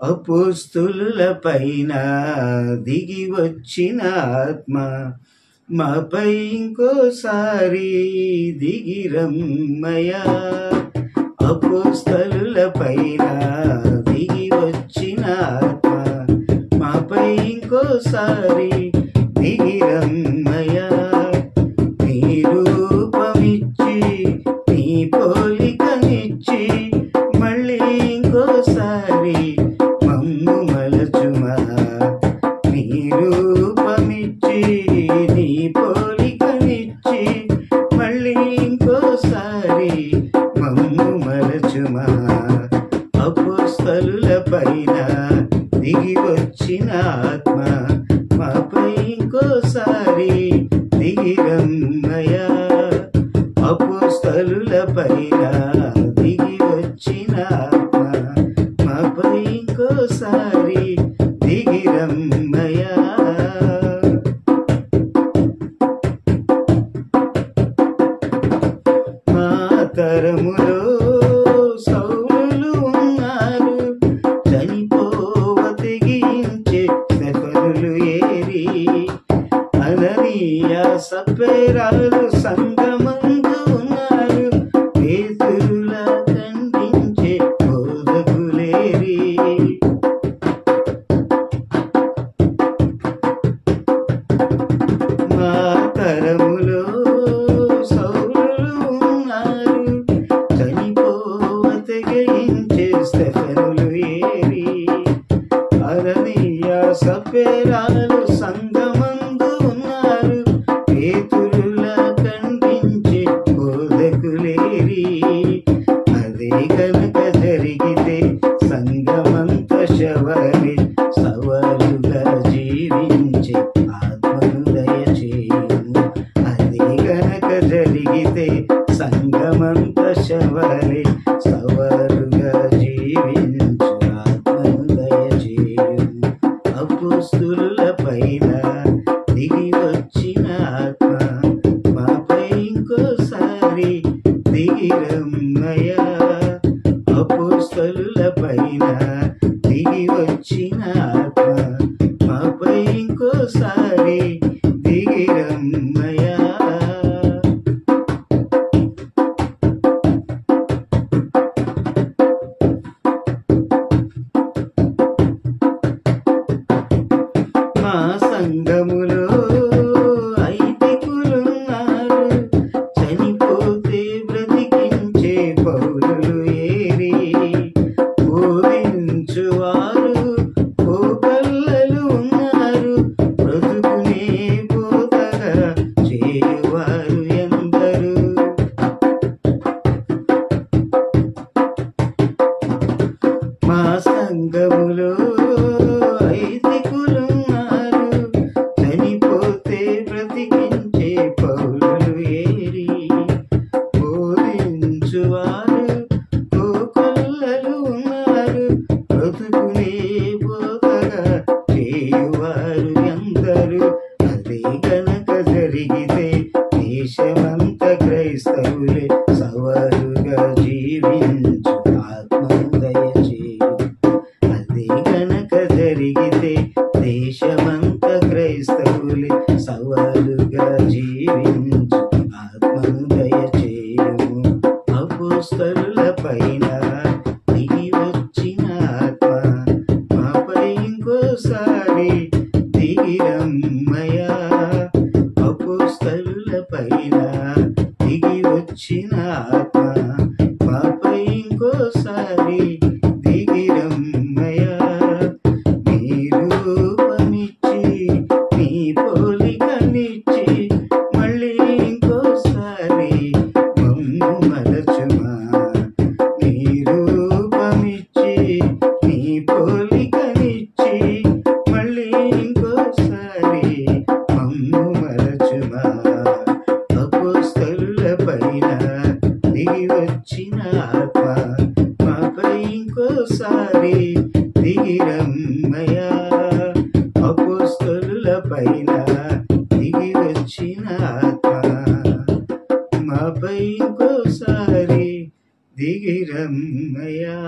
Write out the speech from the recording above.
అపోస్తులుల పైన దిగి వచ్చిన ఆత్మ మాపై ఇంకోసారి దిగిరమ్మయ్యా. అపోస్తలుల పైన దిగి వచ్చిన ఆత్మ మాపై ఇంకోసారి దిగిరమ్మయ్యా. నీ రూపమిచ్చి నీ పోలికనిచ్చి మళ్ళీ ఇంకోసారి మమ్ము మలచుమా. నీ రూపమిచ్చి నీ పోలికనిచ్చి మళ్ళీ ఇంకోసారి మమ్ము మలచుమా. అపోస్తలుల పైన దిగి వచ్చిన ఆత్మ మాపై ఇంకోసారి దిగిరమ్మయ్యా. అపోస్తలుల పైన దిగి వచ్చిన ఆత్మ మాపై ఇంకోసారి దిగిరమ్మయ్యా. మా తరములో సౌలులు ఉన్నారు, చనిపోవ తెగించే స్తెఫనులు ఏరి అననీయ సప్ఫెరాలు సంగమందు ఉన్నారు, పేతురులా ఖండించే బోధకులేరి. మా తరములో సౌలులు ఉన్నారు, చనిపోవ తెగించే స్తెఫనులు ఏరి అననీయ సప్ఫెరాలు సంగమందు ఉన్నారు, పేతురులా ఖండించే బోధకులేరి. అదే కనుక జరిగితే సంగమంత శవరి సవాలుగా జీవించే ఆత్మను దయచేయుము. అదే కనుక జరిగితే సంగమంత శవరి సవాలుగా జీవించు ఆత్మను దయచేయుము. అపోస్తులుల పైన దిగి వచ్చిన ఆత్మ మాపై ఇంకోసారి దిగిరమ్మయ్యా. అపోస్తలుల పైన దిగి వచ్చిన ఆత్మ మాపై ఇంకోసారి దిగిరమ్మయ్యా. మా సంఘములో ఐదికులున్నారు, చనిపోతే బ్రతికించే పౌలులు ఏరి బోధించువారు కోకల్లలు ఉన్నారు, బ్రతుకునే బోధగా చేయువారు ఎందరు. మా సంఘములో ఐదికులున్నారు, చనిపోతే బ్రతికించే పౌలులు ఏరి బోధించువారు కోకొల్లలు ఉన్నారు, బ్రతుకునే బోధగా చేయువారు ఎందరు. అదే కనుక జరిగితే దేశమంత క్రైస్తవులే సవాలుగా జీవించు ఆత్మను దయచేయు. అదే కనుక జరిగితే దేశమంత క్రైస్తవులే సవాలుగా జీవించు ఆత్మను దయచేయుము. అపోస్తలుల పైన దిగి వచ్చిన ఆత్మ మాపై ఇంకోసారి దిగిరమ్మయ్యా. అపోస్తలుల పైన దిగి వచ్చిన ఆత్మ మాపై ఇంకోసారి దిగిరమ్మయ్యా. నీ రూపమిచ్చి నీ పోలికనిచ్చి మళ్ళీ ఇంకోసారి మమ్ము మలచుమా. నీ రూపమిచ్చి నీ పోలికనిచ్చి మళ్ళీ ఇంకోసారి మమ్ము మలచుమా. అపోస్తలుల పైన దిగి వచ్చిన ఆత్మ మాపై ఇంకోసారి దిగిరమ్మయ్యా. అపోస్తలుల పైన దిగి వచ్చిన ఆత్మ మాపై ఇంకోసారి దిగిరమ్మయ్యా.